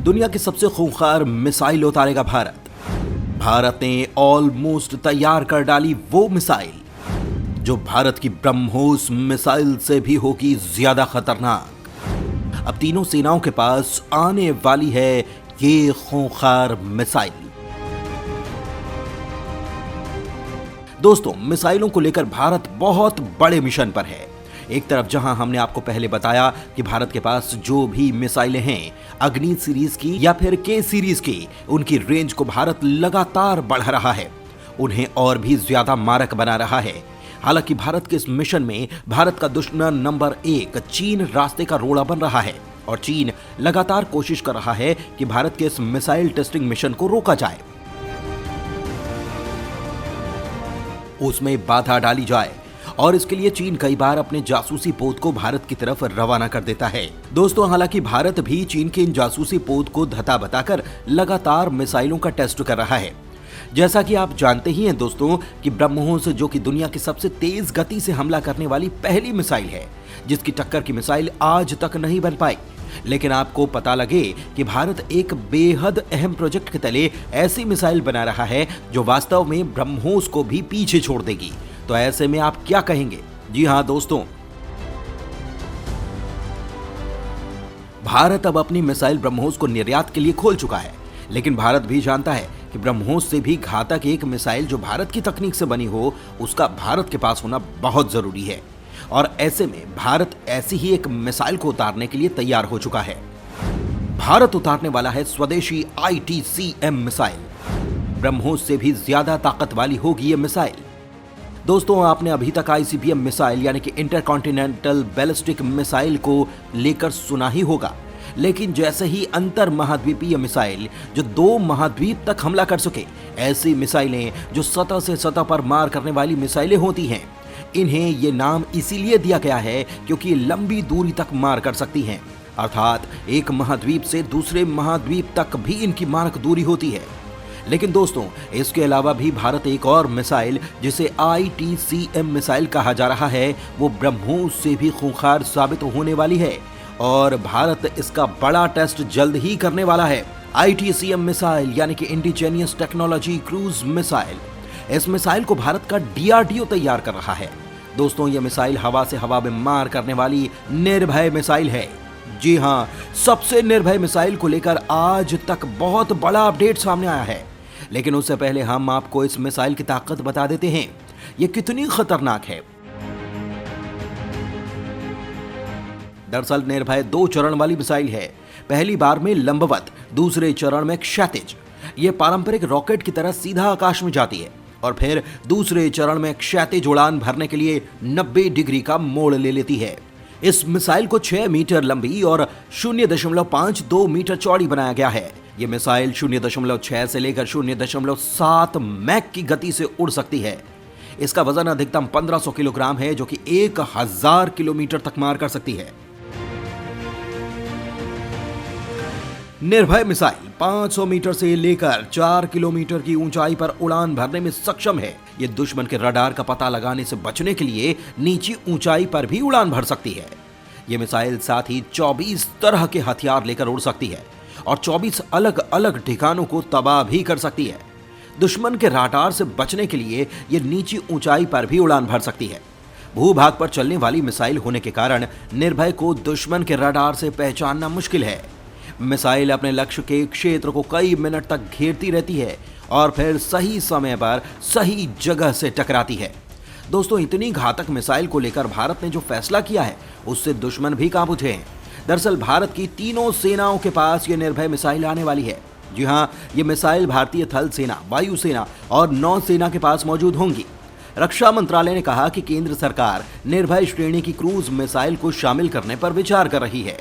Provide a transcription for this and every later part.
दुनिया की सबसे खूंखार मिसाइल उतारेगा भारत। भारत ने ऑलमोस्ट तैयार कर डाली वो मिसाइल जो भारत की ब्रह्मोस मिसाइल से भी होगी ज्यादा खतरनाक। अब तीनों सेनाओं के पास आने वाली है ये खूंखार मिसाइल। दोस्तों, मिसाइलों को लेकर भारत बहुत बड़े मिशन पर है। एक तरफ जहां हमने आपको पहले बताया कि भारत के पास जो भी मिसाइलें हैं, अग्नि सीरीज की या फिर के सीरीज की, उनकी रेंज को भारत लगातार बढ़ा रहा है, उन्हें और भी ज्यादा मारक बना रहा है। हालांकि भारत के इस मिशन में भारत का दुश्मन नंबर 1 चीन रास्ते का रोड़ा बन रहा है और चीन लगातार कोशिश कर रहा है कि भारत के इस मिसाइल टेस्टिंग मिशन को रोका जाए, उसमें बाधा डाली जाए, और इसके लिए चीन कई बार अपने जासूसी पोत को भारत की तरफ रवाना कर देता है। दोस्तों, हालांकि भारत भी चीन के इन जासूसी पोत को धता बताकर लगातार मिसाइलों का टेस्ट कर रहा है। जैसा कि आप जानते ही हैं दोस्तों कि ब्रह्मोस जो कि दुनिया की सबसे तेज गति से हमला करने वाली पहली मिसाइल है, जिसकी टक्कर की मिसाइल आज तक नहीं बन पाई। लेकिन आपको पता लगे कि भारत एक बेहद अहम प्रोजेक्ट के तले ऐसी मिसाइल बना रहा है जो वास्तव में ब्रह्मोस को भी पीछे छोड़ देगी। तो ऐसे में आप क्या कहेंगे? जी हां दोस्तों, भारत अब अपनी मिसाइल ब्रह्मोस को निर्यात के लिए खोल चुका है, लेकिन भारत भी जानता है कि ब्रह्मोस से भी घातक एक मिसाइल जो भारत की तकनीक से बनी हो, उसका भारत के पास होना बहुत जरूरी है। और ऐसे में भारत ऐसी ही एक मिसाइल को उतारने के लिए तैयार हो चुका है। भारत उतारने वाला है स्वदेशी ITCM मिसाइल। ब्रह्मोस से भी ज्यादा ताकत वाली होगी ये मिसाइल। दोस्तों, आपने अभी तक ICBM मिसाइल यानी कि इंटरकॉन्टिनेंटल बैलिस्टिक मिसाइल को लेकर सुना ही होगा, लेकिन जैसे ही अंतर महाद्वीपीय मिसाइल जो 2 महाद्वीप तक हमला कर सके, ऐसी मिसाइलें जो सतह से सतह पर मार करने वाली मिसाइलें होती हैं, इन्हें ये नाम इसीलिए दिया गया है क्योंकि लंबी दूरी तक मार कर सकती हैं, अर्थात एक महाद्वीप से दूसरे महाद्वीप तक भी इनकी मारक दूरी होती है। लेकिन दोस्तों, इसके अलावा भी भारत एक और मिसाइल जिसे ITCM मिसाइल कहा जा रहा है, वो ब्रह्मोस से भी खूंखार साबित होने वाली है और भारत इसका बड़ा टेस्ट जल्द ही करने वाला है। ITCM मिसाइल यानी कि इंडिजीनियस टेक्नोलॉजी क्रूज मिसाइल। इस मिसाइल को भारत का DRDO तैयार कर रहा है। दोस्तों, यह मिसाइल हवा से हवा में मार करने वाली निर्भय मिसाइल है। जी हां, सबसे निर्भय मिसाइल को लेकर आज तक बहुत बड़ा अपडेट सामने आया है, लेकिन उससे पहले हम आपको इस मिसाइल की ताकत बता देते हैं, यह कितनी खतरनाक है। दरअसल निर्भय 2 चरण वाली मिसाइल है। पहली बार में लंबवत, दूसरे चरण में क्षैतिज। यह पारंपरिक रॉकेट की तरह सीधा आकाश में जाती है और फिर दूसरे चरण में क्षैतिज उड़ान भरने के लिए 90 डिग्री का मोड़ ले लेती है। इस मिसाइल को 6 मीटर लंबी और 0.52 मीटर चौड़ी बनाया गया है। यह मिसाइल 0.6 से लेकर 0.7 मैक की गति से उड़ सकती है। इसका वजन अधिकतम 1500 किलोग्राम है, जो कि 1000 किलोमीटर तक मार कर सकती है। निर्भय मिसाइल 500 मीटर से लेकर 4 किलोमीटर की ऊंचाई पर उड़ान भरने में सक्षम है। ये दुश्मन के रडार का पता लगाने से बचने के लिए नीची ऊंचाई पर भी उड़ान भर सकती है। ये मिसाइल साथ ही 24 तरह के हथियार लेकर उड़ सकती है और 24 अलग अलग ठिकानों को तबाह भी कर सकती है। दुश्मन के रडार से बचने के लिए ये नीची ऊंचाई पर भी उड़ान भर सकती है। भूभाग पर चलने वाली मिसाइल होने के कारण निर्भय को दुश्मन के रडार से पहचानना मुश्किल है। मिसाइल अपने लक्ष्य के क्षेत्र को कई मिनट तक घेरती रहती है और फिर सही समय पर सही जगह से टकराती है। दोस्तों, इतनी घातक मिसाइल को लेकर भारत ने जो फैसला किया है, उससे दुश्मन भी कांप उठे हैं। दरअसल भारत की तीनों सेनाओं के पास ये निर्भय मिसाइल आने वाली है। जी हाँ, ये मिसाइल भारतीय थल सेना, वायुसेना और नौसेना के पास मौजूद होंगी। रक्षा मंत्रालय ने कहा कि केंद्र सरकार निर्भय श्रेणी की क्रूज मिसाइल को शामिल करने पर विचार कर रही है।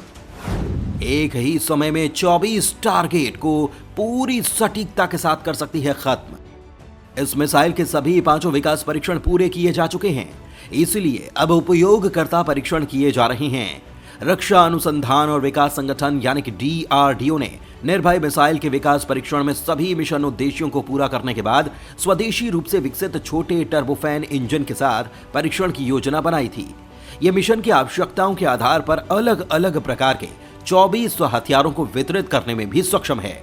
एक ही समय में 24 टारगेट को पूरी सटीकता के साथ कर सकती है खत्म। इस मिसाइल के सभी 5 विकास परीक्षण पूरे किए जा चुके हैं, इसलिए अब उपयोगकर्ता परीक्षण किए जा रहे हैं। रक्षा अनुसंधान और विकास संगठन यानी कि DRDO ने निर्भय मिसाइल के विकास परीक्षण में सभी मिशन उद्देश्यों को पूरा करने के बाद स्वदेशी रूप से विकसित छोटे टर्बोफैन इंजन के साथ परीक्षण की योजना बनाई थी। यह मिशन की आवश्यकताओं के आधार पर अलग अलग प्रकार के 2400 हथियारों को वितरित करने में भी सक्षम है।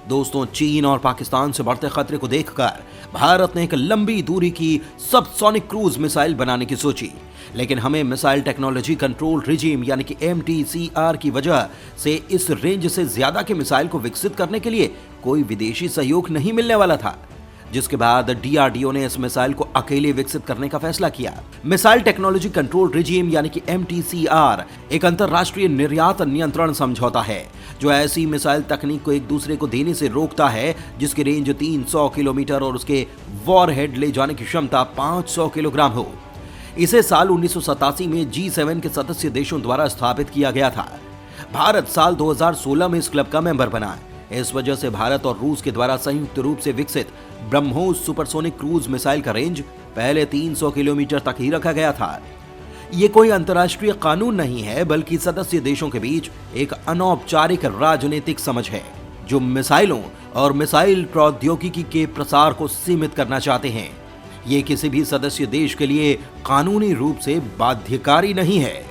दोस्तों, चीन और पाकिस्तान से बढ़ते खतरे को देखकर भारत ने एक लंबी दूरी की सबसोनिक क्रूज मिसाइल बनाने की सोची, लेकिन हमें मिसाइल टेक्नोलॉजी कंट्रोल रिजीम यानी कि MTCR की वजह से इस रेंज से ज्यादा के मिसाइल को विकसित करने के लिए कोई विदेशी सहयोग नहीं मिलने वाला था, जिसके बाद DRDO ने इस मिसाइल को अकेले विकसित करने का फैसला किया। मिसाइल टेक्नोलॉजी कंट्रोल रिजीम यानी कि MTCR एक अंतरराष्ट्रीय निर्यात नियंत्रण समझौता है जो ऐसी मिसाइल तकनीक को एक दूसरे को देने से रोकता है जिसकी रेंज 300 किलोमीटर और उसके वॉरहेड ले जाने की क्षमता 500 किलोग्राम हो। इसे साल 1987 में G7 के सदस्य देशों द्वारा स्थापित किया गया था। भारत साल 2016 में इस क्लब का मेंबर बना। इस वजह से भारत और रूस के द्वारा संयुक्त रूप से विकसित ब्रह्मोस सुपरसोनिक क्रूज मिसाइल का रेंज पहले 300 किलोमीटर तक ही रखा गया था। ये कोई अंतर्राष्ट्रीय कानून नहीं है, बल्कि सदस्य देशों के बीच एक अनौपचारिक राजनीतिक समझ है जो मिसाइलों और मिसाइल प्रौद्योगिकी के प्रसार को सीमित करना चाहते हैं। ये किसी भी सदस्य देश के लिए कानूनी रूप से बाध्यकारी नहीं है।